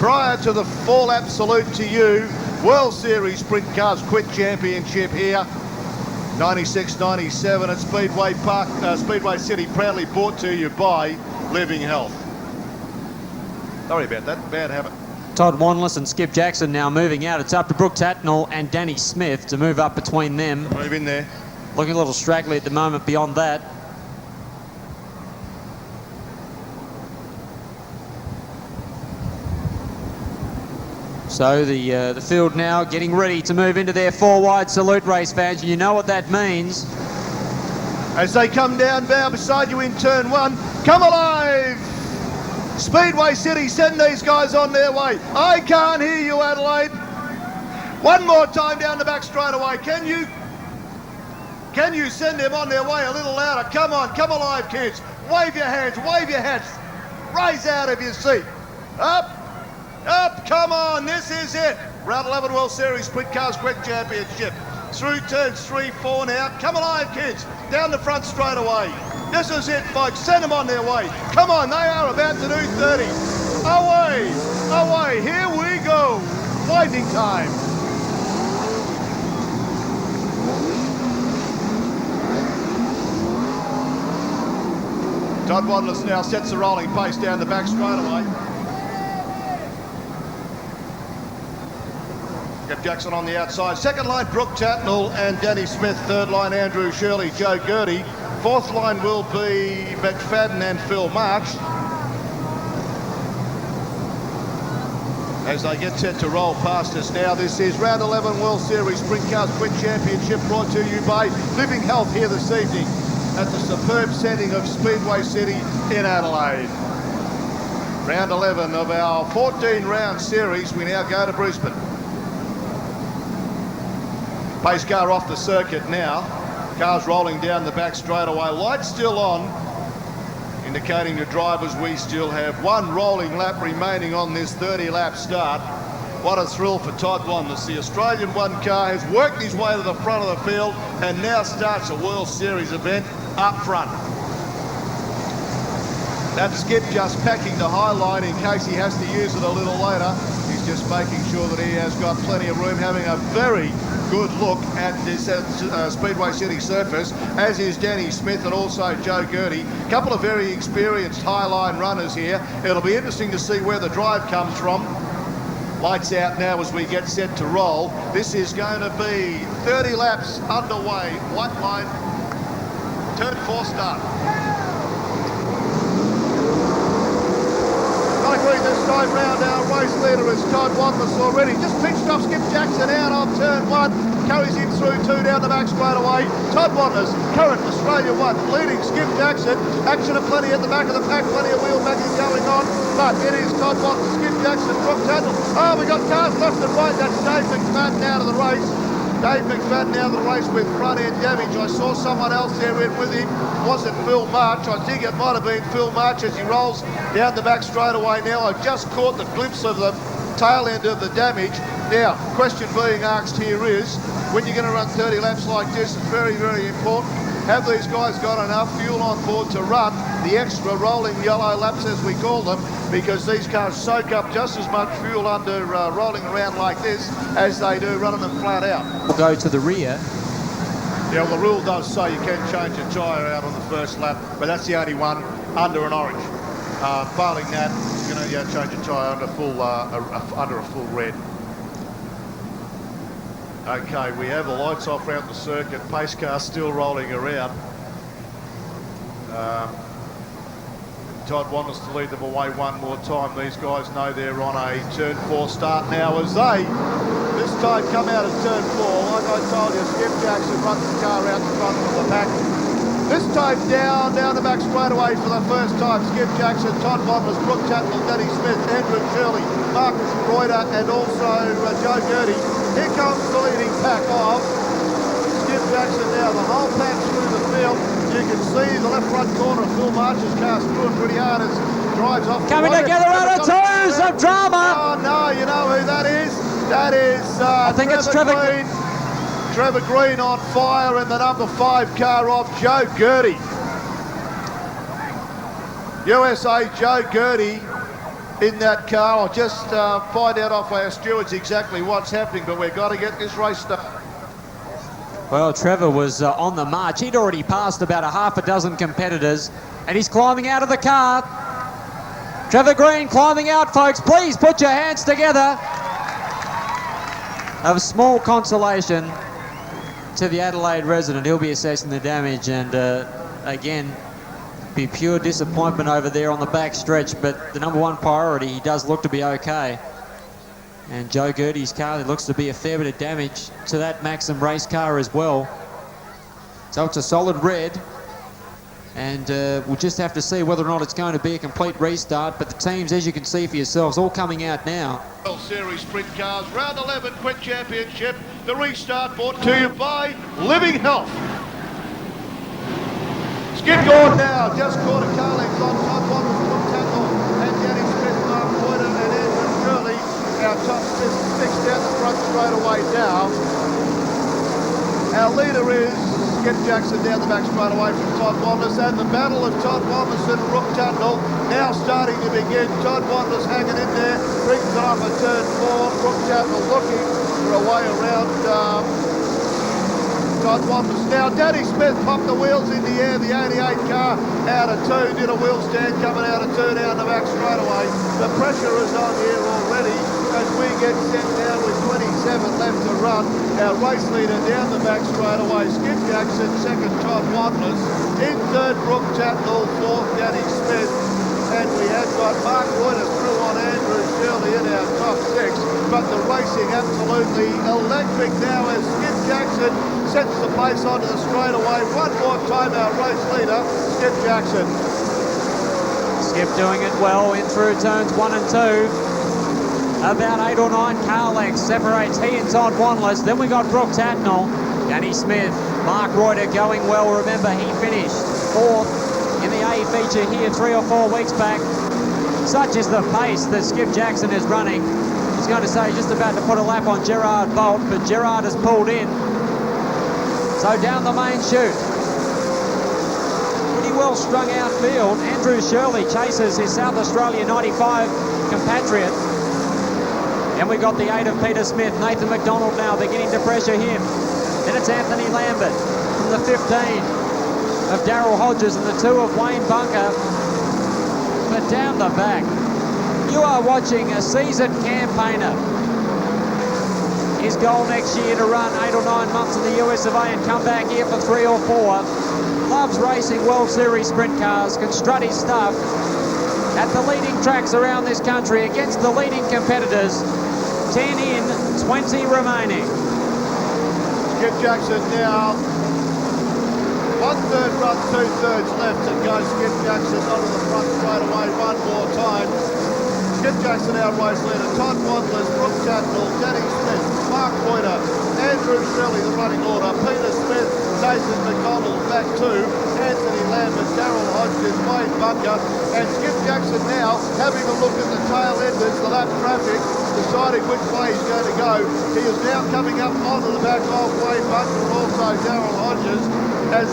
prior to the four-lap salute to you, World Series Sprint Cars Quick Championship here, 96-97 at Speedway Park, Speedway City, proudly brought to you by Living Health. Sorry about that, bad habit. Todd Wanless and Skip Jackson now moving out. It's up to Brooke Tatnell and Danny Smith to move up between them. Move in there. Looking a little straggly at the moment beyond that. So the field now getting ready to move into their four-wide salute, race fans. And you know what that means. As they come down now beside you in turn one, come alive! Speedway City, send these guys on their way. I can't hear you, Adelaide. One more time down the back straightaway. Can you send them on their way a little louder? Come on, come alive, kids. Wave your hands, wave your hats. Raise out of your seat. Up, up, come on, this is it. Round 11 World Series Sprint Cars Quick Championship. Through turns 3, 4 now. Come alive, kids. Down the front straight away. This is it, folks. Send them on their way. Come on, they are about to do 30. Away, away. Here we go. Waiting time. Todd Wanless now sets the rolling pace down the back straightaway. Skip Jackson on the outside. Second line, Brooke Tatnell and Danny Smith. Third line, Andrew Shirley, Joe Gaerte. Fourth line will be McFadden and Phil March. As they get set to roll past us now, this is round 11 World Series Sprint Cars Quick Championship, brought to you by Living Health here this evening at the superb setting of Speedway City in Adelaide. Round 11 of our 14-round series. We now go to Brisbane. Pace car off the circuit now. Cars rolling down the back straightaway. Lights still on, indicating to drivers we still have one rolling lap remaining on this 30-lap start. What a thrill for Todd Wanless. The Australian one car has worked his way to the front of the field and now starts a World Series event up front. That's Skip just packing the high line in case he has to use it a little later. He's just making sure that he has got plenty of room, having a very good look at this Speedway City surface, as is Danny Smith and also Joe Gaerte. A couple of very experienced high-line runners here. It'll be interesting to see where the drive comes from. Lights out now as we get set to roll. This is going to be 30 laps underway. White line, turn 4 start. This time round, our race leader is Todd Wanless already. Just pitched off Skip Jackson out on turn 1. Carries him through 2 down the back straight away. Todd Wanless, current Australia 1, leading Skip Jackson. Action aplenty at the back of the pack, plenty of wheel backing going on. But it is Todd Wanless, Skip Jackson, Brooke Tatnell. Oh, we got cars left and right. That's Dave McFadden out of the race. Dave McFadden out of the race with front end damage. I saw someone else there in with him. Wasn't Phil March. I think it might have been Phil March as he rolls down the back straight away now. I've just caught the glimpse of the tail end of the damage. Now, question being asked here is, when you're going to run 30 laps like this, it's very, very important. Have these guys got enough fuel on board to run the extra rolling yellow laps, as we call them, because these cars soak up just as much fuel under rolling around like this as they do running them flat out. We'll go to the rear. Yeah, well, the rule does say you can change a tyre out on the first lap, but that's the only one under an orange. Failing that, you're going to change a tyre under a full red. Okay, we have the lights off around the circuit. Pace car still rolling around. Todd Wanless to lead them away one more time. These guys know they're on a turn 4 start now as they, this time, come out of turn 4. Like I told you, Skip Jackson runs the car out the front of the pack. This time down the back straight away for the first time. Skip Jackson, Todd Wanless, Brooke Tatnell, Danny Smith, Andrew Shirley, Marcus Reuter and also Joe Gaerte. Here comes the leading pack of Skip Jackson now. The whole pack through the field. You can see the left front corner of Phil March's car screwing pretty hard as drives off. Coming together out of two, some drama. Oh no, you know who that is? That is I think it's Trevor Green. Trevor Green on fire in the number 5 car of Joe Gaerte. USA Joe Gaerte in that car. I'll just find out off our stewards exactly what's happening, but we've got to get this race started. Well, Trevor was on the march. He'd already passed about a half a dozen competitors, and he's climbing out of the car. Trevor Green climbing out, folks. Please put your hands together. Of small consolation to the Adelaide resident. He'll be assessing the damage, and again, be pure disappointment over there on the back stretch, but the number one priority, he does look to be okay. And Joe Gaerte's car, there looks to be a fair bit of damage to that Maxim race car as well. So it's a solid red, and we'll just have to see whether or not it's going to be a complete restart. But the teams, as you can see for yourselves, all coming out now. World Series Sprint Cars, round 11 Quick Championship. The restart brought to you by Living Health. Skip Gordon now, just caught a car length on Todd, Wanless, Tatnell, and Danny Smith, Mark Pointer, and Andrew Shirley. Our top six down the front straight away now. Our leader is Skip Jackson down the back straight away from Todd Wanless, and the battle of Todd Wanless and Brooke Tatnell now starting to begin. Todd Wanless hanging in there, brings it off at turn 4. Brooke Tatnell looking for a way around Todd Wanless. Now Danny Smith popped the wheels in the air, the 88 car out of 2, did a wheel stand coming out of 2 down the back straight away. The pressure is on here already as we get set down with 27 left to run. Our race leader down the back straight away, Skip Jackson, second Todd Wanless, in third Brooke Tatnell, fourth Danny Smith, and we have got Mark Reuter through on Andrew Shirley in our top 6, but the racing absolutely electric now as Skip Jackson sets the pace onto the straightaway. One more time our race leader, Skip Jackson. Skip doing it well in through turns 1 and 2. About 8 or 9 car lengths separates he and Todd Wanless. Then we got Brooke Tatnell, Danny Smith, Mark Reuter going well. Remember, he finished 4th in the A feature here 3 or 4 weeks back. Such is the pace that Skip Jackson is running. He's going to say he's just about to put a lap on Gerard Bolt, but Gerard has pulled in. So down the main chute. Pretty well strung out field. Andrew Shirley chases his South Australia 95 compatriot. And we got the 8 of Peter Smith, Nathan McDonald now beginning to pressure him. Then it's Anthony Lambert from the 15 of Daryl Hodges and the 2 of Wayne Bunker. But down the back, you are watching a seasoned campaigner. His goal next year to run 8 or 9 months in the US of A and come back here for 3 or 4. Loves racing World Series sprint cars, can strut his stuff at the leading tracks around this country against the leading competitors. 10 in, 20 remaining. Skip Jackson now. 1/3 run, 2/3 left, and goes Skip Jackson onto the front straight away one more time. Skip Jackson, our race leader. Todd Wanless, Brooke Tatnell, Danny Smith, Mark Pointer, Andrew Shirley, the running order, Peter Smith, Nathan McDonald, back 2, Anthony Lambert, Daryl Hodges, Wayne Bunker, and Skip Jackson now having a look at the tail enders, the lap traffic, deciding which way he's going to go. He is now coming up onto the back of Wayne Bunker and also Daryl Hodges, as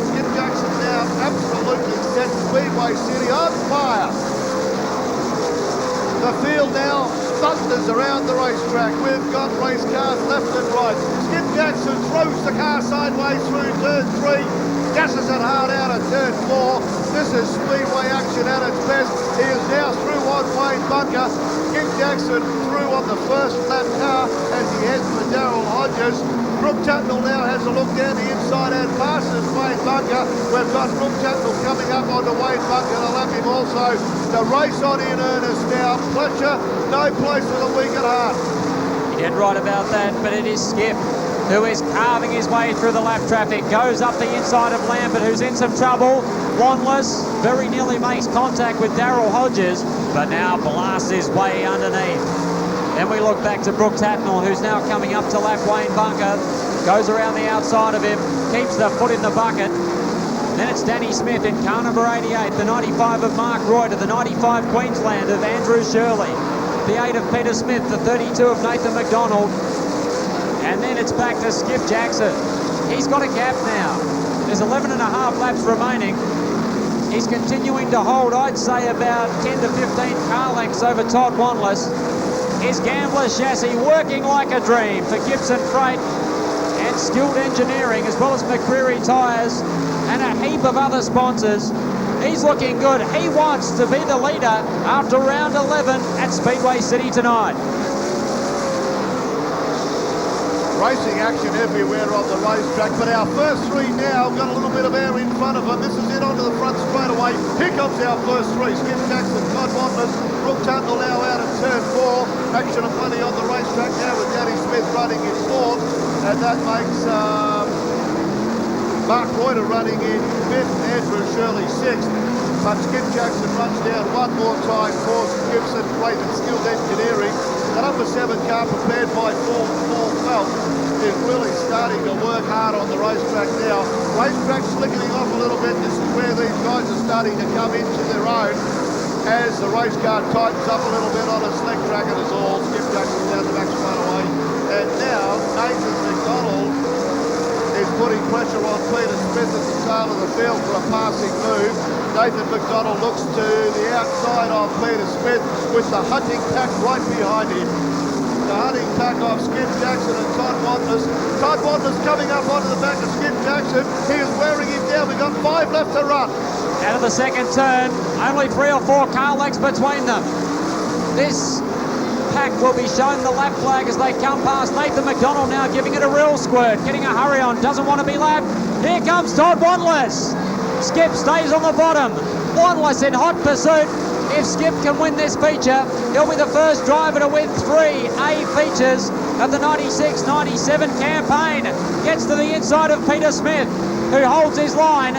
Skip Jackson now absolutely set Speedway City on fire. The field now thunders around the racetrack. We've got race cars left and right. Skip Jackson throws the car sideways through turn 3, gasses it hard out at turn 4. This is Speedway action at its best. He is now through on Wayne Bunker. Skip Jackson through on the first lap car as he heads for Daryl Hodges. Brooke Tatnell now has a look down the inside and passes Wayne Bunker. We've got Brooke Tatnell coming up onto Wayne Bunker to lap him also. The race on in earnest now. Fletcher, no place for the weak at heart. You're dead right about that, but it is Skip who is carving his way through the lap traffic. Goes up the inside of Lambert, who's in some trouble. Wanless very nearly makes contact with Daryl Hodges, but now blasts his way underneath. Then we look back to Brooke Tatnell, who's now coming up to lap Wayne Bunker. Goes around the outside of him, keeps the foot in the bucket. Then it's Danny Smith in car number 88, the 95 of Mark Reuter, the 95 Queensland of Andrew Shirley, the 8 of Peter Smith, the 32 of Nathan McDonald. And then it's back to Skip Jackson. He's got a gap now. There's 11 and a half laps remaining. He's continuing to hold, I'd say, about 10 to 15 car lengths over Todd Wanless. His Gambler chassis working like a dream for Gibson Freight and Skilled Engineering, as well as McCreary Tyres and a heap of other sponsors. He's looking good. He wants to be the leader after round 11 at Speedway City tonight. Racing action everywhere on the racetrack, but our first three now got a little bit of air in front of them. This is it onto the front straight away. Here comes our first three. Skip Jackson, Todd Wanless, Brooke Tatnell now out at turn 4. Action of plenty on the racetrack now with Danny Smith running in 4th, and that makes Mark Reuter running in 5th, Andrew Shirley 6th. But Skip Jackson runs down one more time for Gibson Freight and Skilled Engineering. The number 7 car prepared by Paul Felt is really starting to work hard on the racetrack now. Racetrack slickening off a little bit. This is where these guys are starting to come into their own as the race car tightens up a little bit on a slick track. It is all Skip Jackson down the back straight away. And now Nathan McDonald is putting pressure on Peter Smith at the tail of the field for a passing move. Nathan McDonald looks to the outside of Peter Smith with the hunting pack right behind him. The hunting pack of Skip Jackson and Todd Wanless. Todd Wanless coming up onto the back of Skip Jackson. He is wearing him down. We've got 5 left to run. Out of the second turn, only 3 or 4 car lengths between them. This pack will be showing the lap flag as they come past. Nathan McDonald now giving it a real squirt, getting a hurry on, doesn't want to be lapped. Here comes Todd Wanless. Skip stays on the bottom. Wanless in hot pursuit. If Skip can win this feature, he'll be the first driver to win 3 A features of the 96-97 campaign. Gets to the inside of Peter Smith, who holds his line.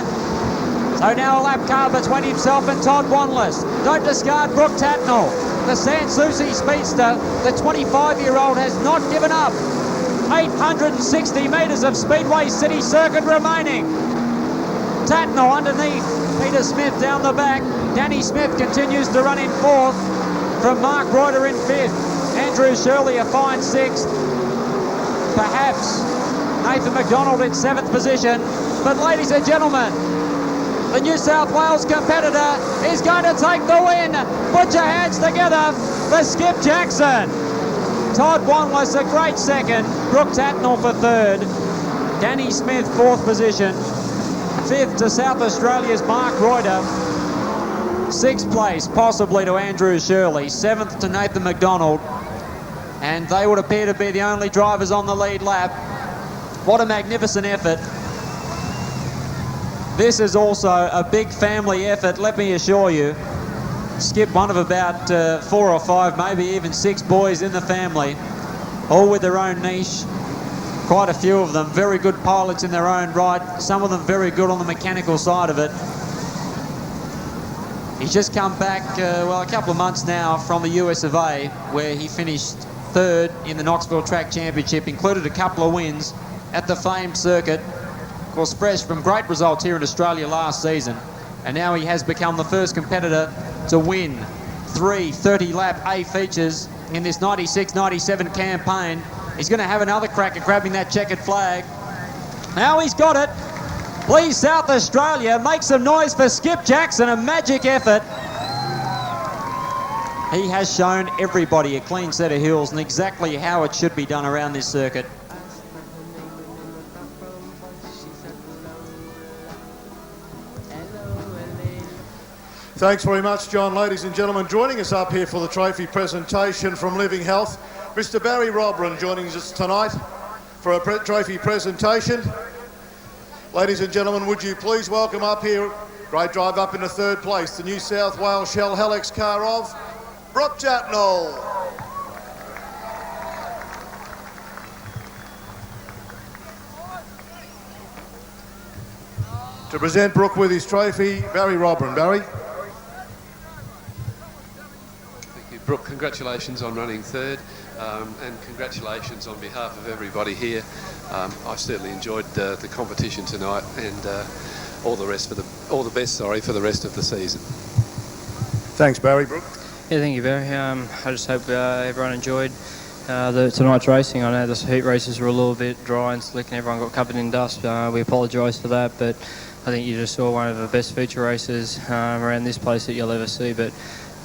So now a lap car between himself and Todd Wanless. Don't discard Brooke Tatnell. The Sanssouci speedster, the 25-year-old, has not given up. 860 metres of Speedway City circuit remaining. Tatnell underneath Peter Smith down the back. Danny Smith continues to run in 4th from Mark Reuter in 5th. Andrew Shirley a fine 6th. Perhaps Nathan McDonald in 7th position. But ladies and gentlemen, the New South Wales competitor is going to take the win. Put your hands together for Skip Jackson. Todd Wanless a great 2nd. Brooke Tatnell for 3rd. Danny Smith 4th position. 5th to South Australia's Mark Reuter. 6th place possibly to Andrew Shirley. 7th to Nathan McDonald. And they would appear to be the only drivers on the lead lap. What a magnificent effort. This is also a big family effort, let me assure you. Skip one of about 4 or 5, maybe even 6 boys in the family, all with their own niche. Quite a few of them very good pilots in their own right, some of them very good on the mechanical side of it. He's just come back, a couple of months now from the US of A, where he finished 3rd in the Knoxville Track Championship, included a couple of wins at the famed circuit. Of course, fresh from great results here in Australia last season, and now he has become the first competitor to win 3 30-lap A features in this 96-97 campaign. He's going to have another crack at grabbing that checkered flag. Now he's got it. Please, South Australia, make some noise for Skip Jackson, a magic effort. He has shown everybody a clean set of hills and exactly how it should be done around this circuit. Thanks very much, John. Ladies and gentlemen, joining us up here for the trophy presentation from Living Health, Mr. Barry Robran joining us tonight for a trophy presentation. Ladies and gentlemen, would you please welcome up here, great drive up into 3rd place, the New South Wales Shell Helix car of Brooke Tatnell. To present Brooke with his trophy, Barry Robran. Barry. Brooke, congratulations on running 3rd, and congratulations on behalf of everybody here. I certainly enjoyed the competition tonight, and all the best for the rest of the season. Thanks, Barry. Brooke. Yeah, thank you, Barry. I just hope everyone enjoyed tonight's racing. I know the heat races were a little bit dry and slick, and everyone got covered in dust. We apologise for that, but think you just saw one of the best feature races around this place that you'll ever see. But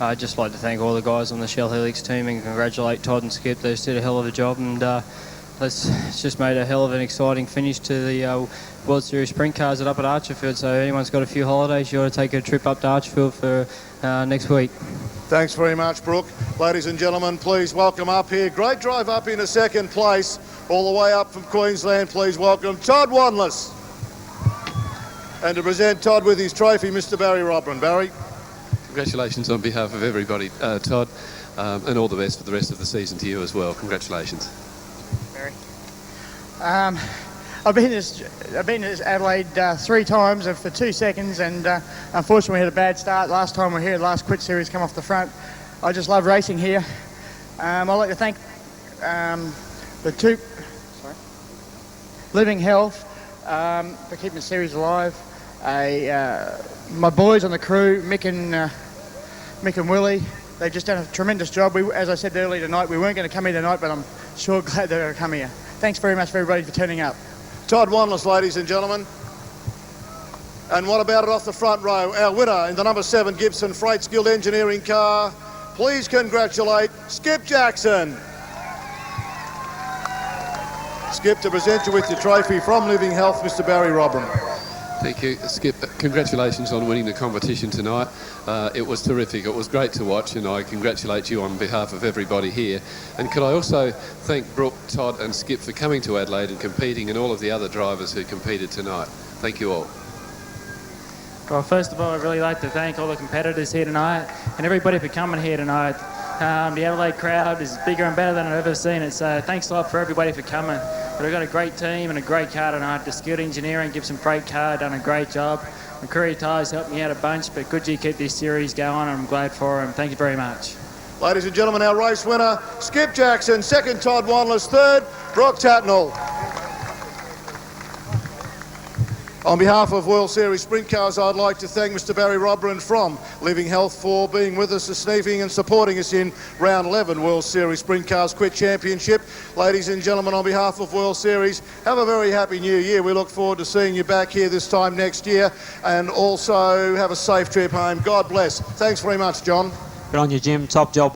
I'd just like to thank all the guys on the Shell Helix team and congratulate Todd and Skip. They just did a hell of a job, and it's just made a hell of an exciting finish to the World Series Sprint Cars up at Archerfield. So anyone's got a few holidays, you ought to take a trip up to Archerfield for next week. Thanks very much, Brooke. Ladies and gentlemen, please welcome up here. Great drive up into second place, all the way up from Queensland. Please welcome Todd Wanless. And to present Todd with his trophy, Mr. Barry Robran. Barry. Congratulations on behalf of everybody, Todd, and all the best for the rest of the season to you as well. Congratulations. Barry. I've been to Adelaide 3 times for 2 seconds, and unfortunately we had a bad start last time we were here. The last quit series come off the front. I just love racing here. I'd like to thank the two Living Health for keeping the series alive. My boys on the crew, Mick and Willie, they've just done a tremendous job. As I said earlier tonight, we weren't going to come here tonight, but I'm sure glad they're going to come here. Thanks very much for everybody for turning up. Todd Wanless, ladies and gentlemen. And what about it off the front row? Our winner in the number 7 Gibson Freight Skilled Engineering car. Please congratulate Skip Jackson. Skip, to present you with your trophy from Living Health, Mr. Barry Robran. Thank you, Skip. Congratulations on winning the competition tonight. It was terrific. It was great to watch, and I congratulate you on behalf of everybody here. And could I also thank Brooke, Todd and Skip for coming to Adelaide and competing, and all of the other drivers who competed tonight. Thank you all. Well, first of all, I'd really like to thank all the competitors here tonight and everybody for coming here tonight. The Adelaide crowd is bigger and better than I've ever seen it, so thanks a lot for everybody for coming. But we've got a great team and a great car tonight. The Skilled Engineering, Gibson Freight car, done a great job. McCreary Tyres helped me out a bunch, but good you keep this series going, and I'm glad for them. Thank you very much. Ladies and gentlemen, our race winner, Skip Jackson. 2nd, Todd Wanless. 3rd, Brooke Tatnell. On behalf of World Series Sprint Cars, I'd like to thank Mr. Barry Robran from Living Health for being with us this evening and supporting us in round 11 World Series Sprint Cars Quit Championship. Ladies and gentlemen, on behalf of World Series, have a very happy new year. We look forward to seeing you back here this time next year, and also have a safe trip home. God bless. Thanks very much, John. Good on you, Jim. Top job.